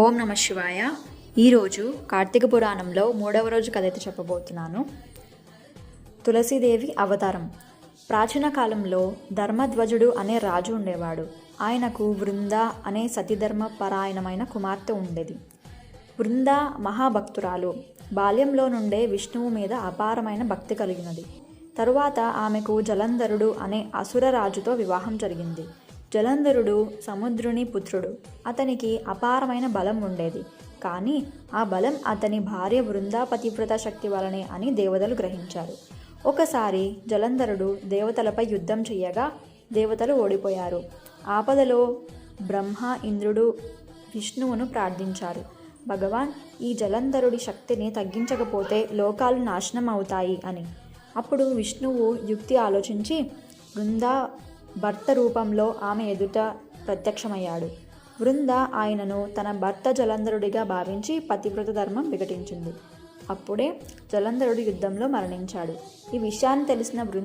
ఓం నమ శివాయ. ఈరోజు కార్తీక పురాణంలో 3వ రోజు కథ అయితే చెప్పబోతున్నాను. తులసీదేవి అవతారం. ప్రాచీన కాలంలో ధర్మధ్వజుడు అనే రాజు ఉండేవాడు. ఆయనకు వృంద అనే సతీధర్మ పరాయణమైన కుమార్తె ఉండేది. వృంద మహాభక్తురాలు. బాల్యంలో నుండే విష్ణువు మీద అపారమైన భక్తి కలిగినది. తరువాత ఆమెకు జలంధరుడు అనే అసుర రాజుతో వివాహం జరిగింది. జలంధరుడు సముద్రుని పుత్రుడు. అతనికి అపారమైన బలం ఉండేది. కానీ ఆ బలం అతని భార్య వృందా పతివ్రత శక్తి వలనే అని దేవతలు గ్రహించారు. ఒకసారి జలంధరుడు దేవతలపై యుద్ధం చేయగా దేవతలు ఓడిపోయారు. ఆపదలో బ్రహ్మ, ఇంద్రుడు విష్ణువును ప్రార్థించారు. భగవాన్, ఈ జలంధరుడి శక్తిని తగ్గించకపోతే లోకాలు నాశనం అవుతాయి అని. అప్పుడు విష్ణువు యుక్తి ఆలోచించి వృందా భర్త రూపంలో ఆమె ఎదుట ప్రత్యక్షమయ్యాడు. వృంద ఆయనను తన భర్త జలంధరుడిగా భావించి పతివ్రత ధర్మం వికటించింది. అప్పుడే జలంధరుడు యుద్ధంలో మరణించాడు. ఈ విషయాన్ని తెలిసిన